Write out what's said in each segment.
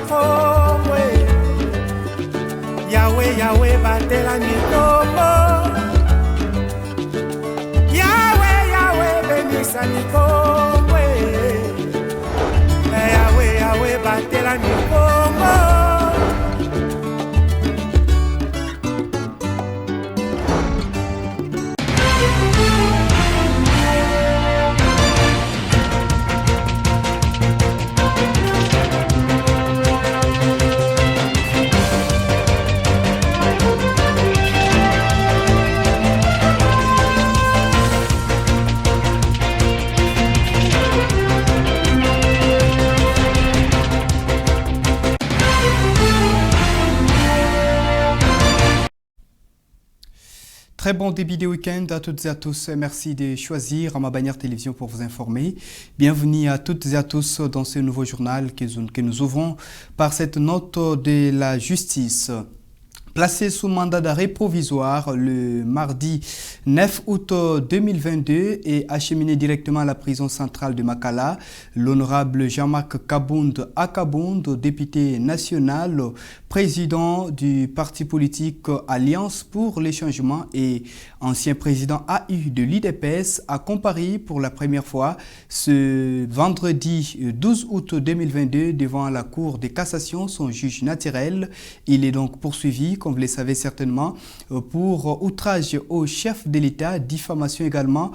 kongwe Yahweh Yahweh batela mikombo Yahweh Yahweh benisa mikongwe Yahweh Yahweh batela mikombo Très bon début de week-end à toutes et à tous. Merci de choisir ma bannière télévision pour vous informer. Bienvenue à toutes et à tous dans ce nouveau journal que nous ouvrons par cette note de la justice. Placé sous mandat d'arrêt provisoire le mardi 9 août 2022 et acheminé directement à la prison centrale de Makala, l'honorable Jean-Marc Kabound Akabound, député national, président du parti politique Alliance pour les changements et ancien président AU de l'IDPS, a comparé pour la première fois ce vendredi 12 août 2022 devant la Cour de cassation, son juge naturel. Il est donc poursuivi, comme vous le savez certainement, pour outrage au chef de l'État, diffamation également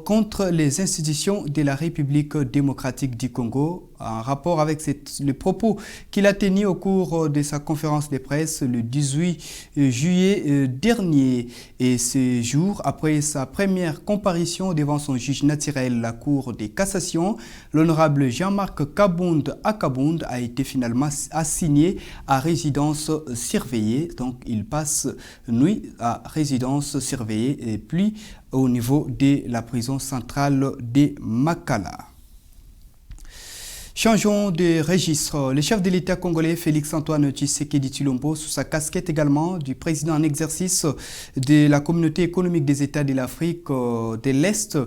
contre les institutions de la République démocratique du Congo, en rapport avec le propos qu'il a tenu au cours de sa conférence de presse le 18 juillet dernier. Et ce jour, après sa première comparution devant son juge naturel, la Cour de cassation, l'honorable Jean-Marc Kabound Akabound a été finalement assigné à résidence surveillée. Donc il passe nuit à résidence surveillée et puis au niveau de la prison centrale de Makala. Changeons de registre. Le chef de l'État congolais Félix-Antoine Tshisekedi Tshilombo, sous sa casquette également du président en exercice de la communauté économique des États de l'Afrique de l'Est,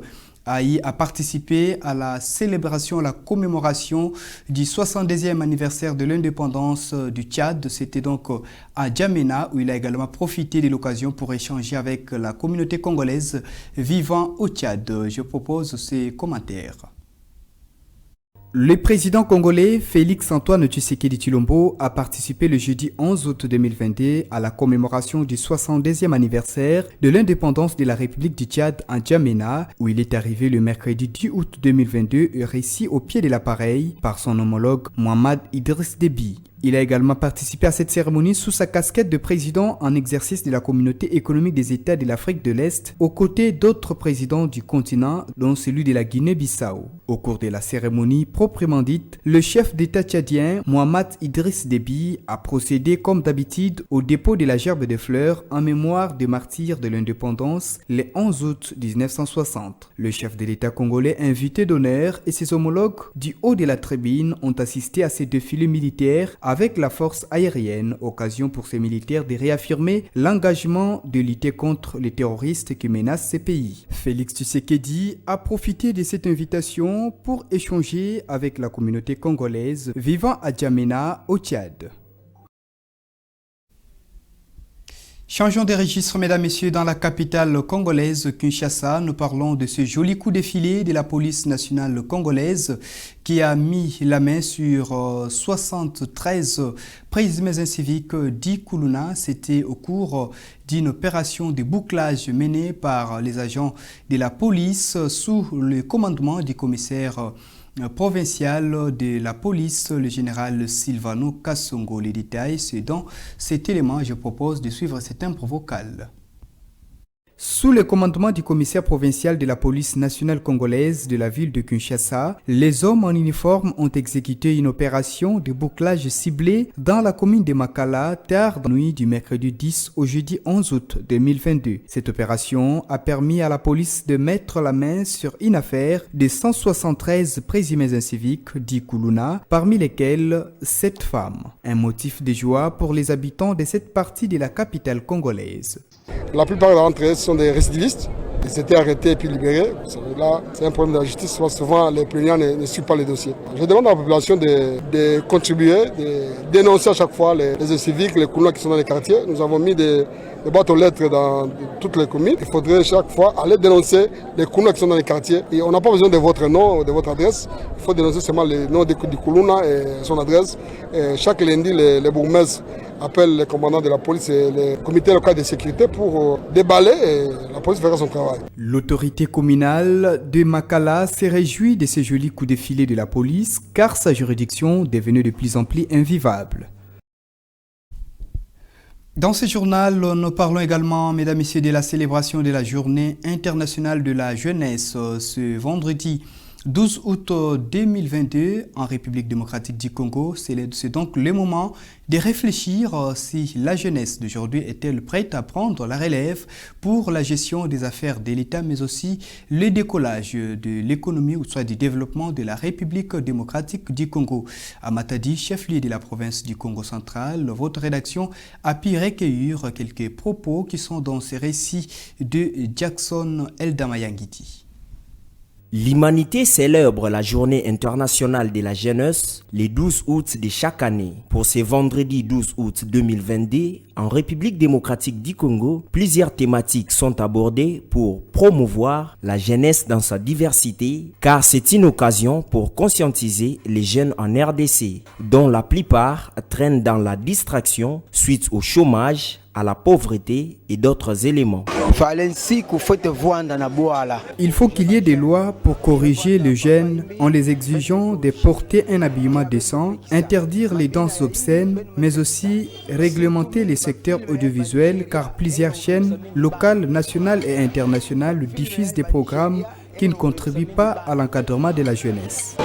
a participé à la célébration, à la commémoration du 70e anniversaire de l'indépendance du Tchad. C'était donc à N'Djamena où il a également profité de l'occasion pour échanger avec la communauté congolaise vivant au Tchad. Je propose ces commentaires. Le président congolais Félix-Antoine Tshisekedi Tshilombo a participé le jeudi 11 août 2022 à la commémoration du 70e anniversaire de l'indépendance de la République du Tchad en N'Djamena, où il est arrivé le mercredi 10 août 2022 et réussi au pied de l'appareil par son homologue Mohamed Idriss Déby. Il a également participé à cette cérémonie sous sa casquette de président en exercice de la communauté économique des États de l'Afrique de l'Est, aux côtés d'autres présidents du continent, dont celui de la Guinée-Bissau. Au cours de la cérémonie proprement dite, le chef d'État tchadien, Mohamed Idriss Déby, a procédé comme d'habitude au dépôt de la gerbe de fleurs en mémoire des martyrs de l'indépendance le 11 août 1960. Le chef de l'État congolais invité d'honneur et ses homologues du haut de la tribune ont assisté à ces défilés militaires avec la force aérienne, occasion pour ces militaires de réaffirmer l'engagement de lutter contre les terroristes qui menacent ces pays. Félix Tshisekedi a profité de cette invitation pour échanger avec la communauté congolaise vivant à N'Djamena au Tchad. Changeons de registre, mesdames, messieurs, dans la capitale congolaise, Kinshasa. Nous parlons de ce joli coup de filet de la police nationale congolaise qui a mis la main sur 73 présumés inciviques d'Ikuluna. C'était au cours d'une opération de bouclage menée par les agents de la police sous le commandement du commissaire provincial de la police, le général Silvano Kassongo. Les détails, c'est dans cet élément. Je propose de suivre cet impro vocal. Sous le commandement du commissaire provincial de la police nationale congolaise de la ville de Kinshasa, les hommes en uniforme ont exécuté une opération de bouclage ciblé dans la commune de Makala tard dans la nuit du mercredi 10 au jeudi 11 août 2022. Cette opération a permis à la police de mettre la main sur une affaire de 173 présumés inciviques d'Ikuluna, parmi lesquels 7 femmes. Un motif de joie pour les habitants de cette partie de la capitale congolaise. La plupart d'entre eux sont des récidivistes Ils étaient arrêtés et puis libérés. Là, c'est un problème de la justice. Souvent, les plaignants ne suivent pas les dossiers. Je demande à la population de contribuer, de dénoncer à chaque fois les civiques, les Kounoua qui sont dans les quartiers. Nous avons mis des boîtes aux lettres dans toutes les communes. Il faudrait chaque fois aller dénoncer les Kounoua qui sont dans les quartiers. Et on n'a pas besoin de votre nom ou de votre adresse. Il faut dénoncer seulement le nom du Kounoua et son adresse. Et chaque lundi, les bourgmestres appellent les commandants de la police et les comités locaux de sécurité pour déballer et la police fera son travail. L'autorité communale de Makala s'est réjouie de ces jolis coups de filet de la police car sa juridiction devenait de plus en plus invivable. Dans ce journal, nous parlons également, mesdames et messieurs, de la célébration de la Journée internationale de la jeunesse ce vendredi 12 août 2022 en République démocratique du Congo. C'est donc le moment de réfléchir si la jeunesse d'aujourd'hui est-elle prête à prendre la relève pour la gestion des affaires de l'État, mais aussi le décollage de l'économie ou soit du développement de la République démocratique du Congo. À Matadi, chef-lieu de la province du Congo central, votre rédaction a pu recueillir quelques propos qui sont dans ces récits de Jackson Eldamayangiti. L'humanité célèbre la journée internationale de la jeunesse le 12 août de chaque année. Pour ce vendredi 12 août 2022, en République démocratique du Congo, plusieurs thématiques sont abordées pour promouvoir la jeunesse dans sa diversité, car c'est une occasion pour conscientiser les jeunes en RDC, dont la plupart traînent dans la distraction suite au chômage, à la pauvreté et d'autres éléments. Il faut qu'il y ait des lois pour corriger les jeunes en les exigeant de porter un habillement décent, interdire les danses obscènes, mais aussi réglementer les secteurs audiovisuels car plusieurs chaînes locales, nationales et internationales diffusent des programmes qui ne contribuent pas à l'encadrement de la jeunesse.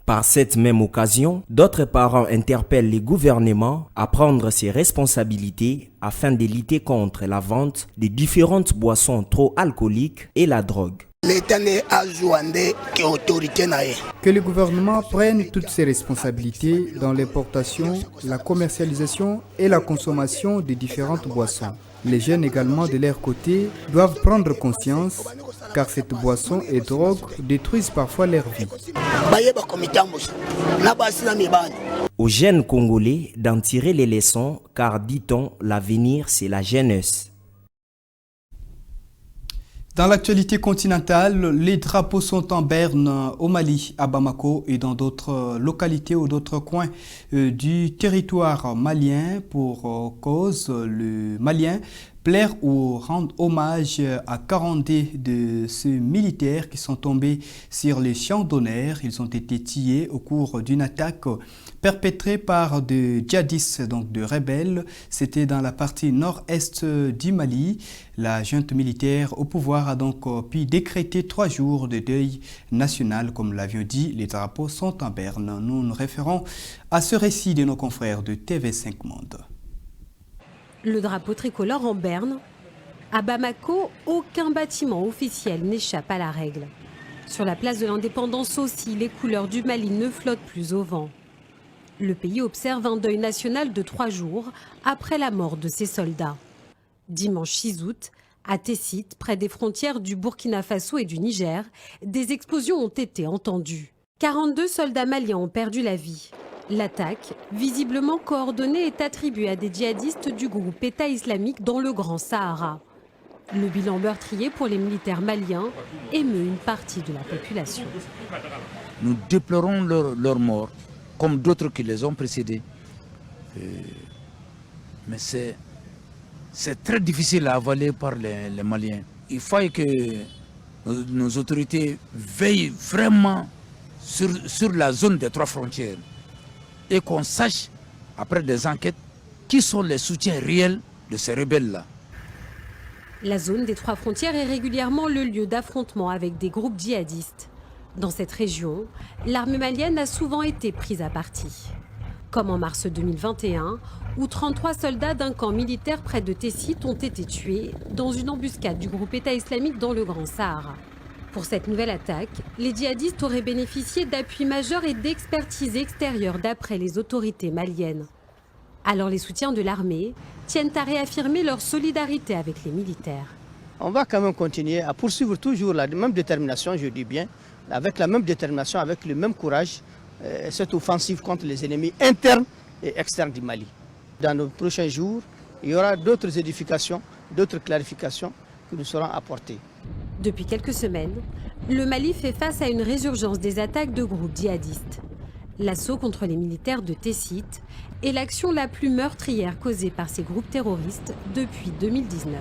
Par cette même occasion, d'autres parents interpellent les gouvernements à prendre ses responsabilités afin de lutter contre la vente de différentes boissons trop alcooliques et la drogue. Que le gouvernement prenne toutes ses responsabilités dans l'importation, la commercialisation et la consommation de différentes boissons. Les jeunes également de leur côté doivent prendre conscience car cette boisson et drogue détruisent parfois leur vie. Aux jeunes Congolais d'en tirer les leçons car dit-on l'avenir c'est la jeunesse. Dans l'actualité continentale, les drapeaux sont en berne au Mali, à Bamako et dans d'autres localités ou d'autres coins du territoire malien pour cause le malien plaire ou rendre hommage à 42 de ces militaires qui sont tombés sur les champs d'honneur. Ils ont été tués au cours d'une attaque perpétrée par des djihadistes, donc de rebelles. C'était dans la partie nord-est du Mali. La junte militaire au pouvoir a donc pu décréter 3 jours de deuil national. Comme l'avions dit, les drapeaux sont en berne. Nous nous référons à ce récit de nos confrères de TV5 Monde. Le drapeau tricolore en berne. À Bamako, aucun bâtiment officiel n'échappe à la règle. Sur la place de l'Indépendance aussi, les couleurs du Mali ne flottent plus au vent. Le pays observe un deuil national de 3 jours après la mort de ses soldats. Dimanche 6 août, à Tessit, près des frontières du Burkina Faso et du Niger, des explosions ont été entendues. 42 soldats maliens ont perdu la vie. L'attaque, visiblement coordonnée, est attribuée à des djihadistes du groupe État islamique dans le Grand Sahara. Le bilan meurtrier pour les militaires maliens émeut une partie de la population. Nous déplorons leur mort, comme d'autres qui les ont précédés. Mais c'est très difficile à avaler par les Maliens. Il faut que nos autorités veillent vraiment sur la zone des 3 frontières. Et qu'on sache, après des enquêtes, qui sont les soutiens réels de ces rebelles-là. La zone des 3 frontières est régulièrement le lieu d'affrontement avec des groupes djihadistes. Dans cette région, l'armée malienne a souvent été prise à partie. Comme en mars 2021, où 33 soldats d'un camp militaire près de Tessit ont été tués dans une embuscade du groupe État islamique dans le Grand Sahara. Pour cette nouvelle attaque, les djihadistes auraient bénéficié d'appuis majeurs et d'expertise extérieure d'après les autorités maliennes. Alors les soutiens de l'armée tiennent à réaffirmer leur solidarité avec les militaires. On va quand même continuer à poursuivre toujours la même détermination, je dis bien, avec la même détermination, avec le même courage, cette offensive contre les ennemis internes et externes du Mali. Dans nos prochains jours, il y aura d'autres édifications, d'autres clarifications qui nous seront apportées. Depuis quelques semaines, le Mali fait face à une résurgence des attaques de groupes djihadistes. L'assaut contre les militaires de Tessit est l'action la plus meurtrière causée par ces groupes terroristes depuis 2019.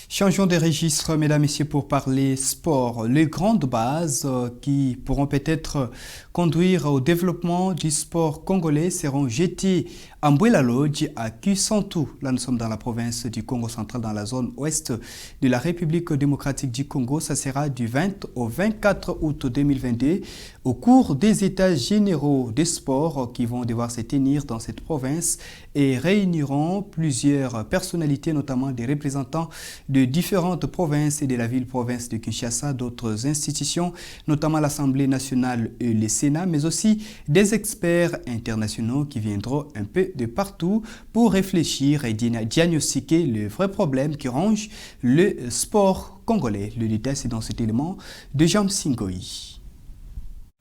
Changeons de registre, mesdames et messieurs, pour parler sport. Les grandes bases qui pourront peut-être conduire au développement du sport congolais seront jetées à Mbouela-Lodj, à Kisantu. Là, nous sommes dans la province du Congo central, dans la zone ouest de la République démocratique du Congo. Ça sera du 20 au 24 août 2022 au cours des états généraux des sports qui vont devoir se tenir dans cette province et réuniront plusieurs personnalités, notamment des représentants de différentes provinces et de la ville-province de Kinshasa, d'autres institutions, notamment l'Assemblée nationale et le Sénat, mais aussi des experts internationaux qui viendront un peu de partout pour réfléchir et diagnostiquer le vrai problème qui ronge le sport congolais. Le détail, c'est dans cet élément de Jean Singoï.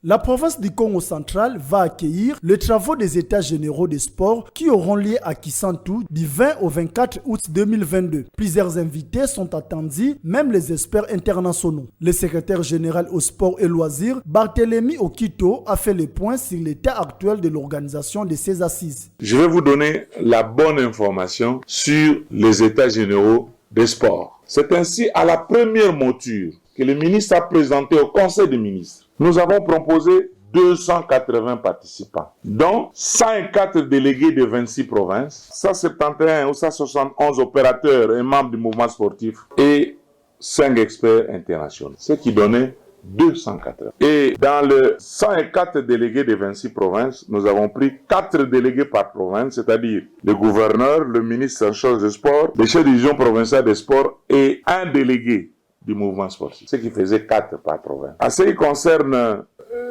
La province du Congo central va accueillir les travaux des états généraux des sports qui auront lieu à Kisantu du 20 au 24 août 2022. Plusieurs invités sont attendus, même les experts internationaux. Le secrétaire général au sport et loisirs, Barthélemy Okito, a fait le point sur l'état actuel de l'organisation de ces assises. Je vais vous donner la bonne information sur les états généraux des sports. C'est ainsi à la première mouture que le ministre a présenté au Conseil des ministres. Nous avons proposé 280 participants, dont 104 délégués de 26 provinces, 171 ou 171 opérateurs et membres du mouvement sportif et 5 experts internationaux, ce qui donnait 280. Et dans les 104 délégués de 26 provinces, nous avons pris 4 délégués par province, c'est-à-dire le gouverneur, le ministre en charge des sports, le chef de division provinciale des sports et un délégué du mouvement sportif, ce qui faisait 4 par province. En ce qui concerne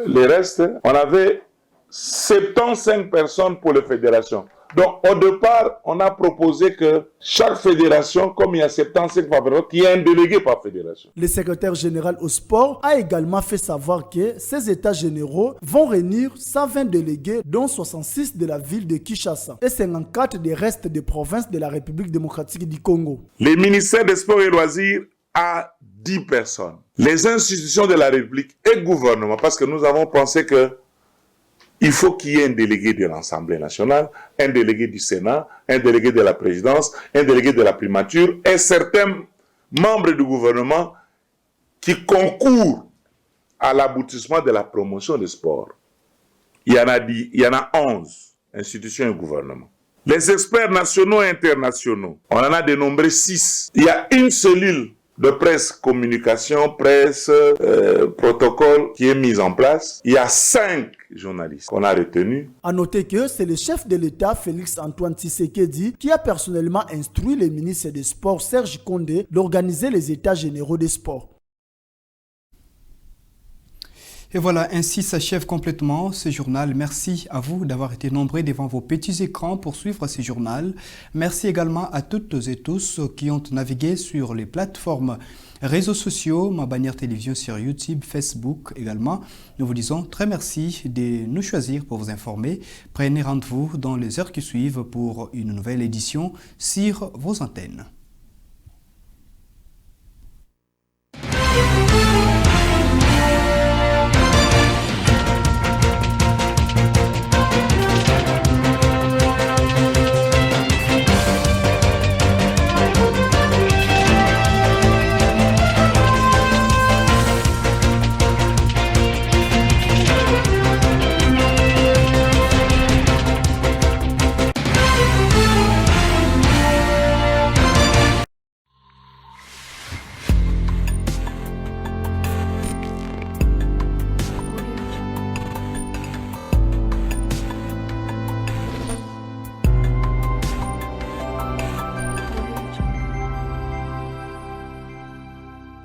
les restes, on avait 75 personnes pour les fédérations. Donc, au départ, on a proposé que chaque fédération, comme il y a 75 par fédération, qu'il y ait un délégué par fédération. Le secrétaire général au sport a également fait savoir que ces états généraux vont réunir 120 délégués, dont 66 de la ville de Kinshasa et 54 des restes des provinces de la République démocratique du Congo. Les ministères des sports et loisirs à 10 personnes. Les institutions de la République et le gouvernement, parce que nous avons pensé que il faut qu'il y ait un délégué de l'Assemblée nationale, un délégué du Sénat, un délégué de la présidence, un délégué de la primature et certains membres du gouvernement qui concourent à l'aboutissement de la promotion du sport. Il y en a 11 institutions et gouvernements. Les experts nationaux et internationaux, on en a dénombré 6. Il y a une cellule de presse, communication, presse, protocole qui est mise en place. Il y a 5 journalistes qu'on a retenus. À noter que c'est le chef de l'État, Félix Antoine Tshisekedi, qui a personnellement instruit le ministre des Sports, Serge Kondé, d'organiser les états généraux des sports. Et voilà, ainsi s'achève complètement ce journal. Merci à vous d'avoir été nombreux devant vos petits écrans pour suivre ce journal. Merci également à toutes et tous qui ont navigué sur les plateformes réseaux sociaux, ma bannière télévision sur YouTube, Facebook également. Nous vous disons très merci de nous choisir pour vous informer. Prenez rendez-vous dans les heures qui suivent pour une nouvelle édition sur vos antennes.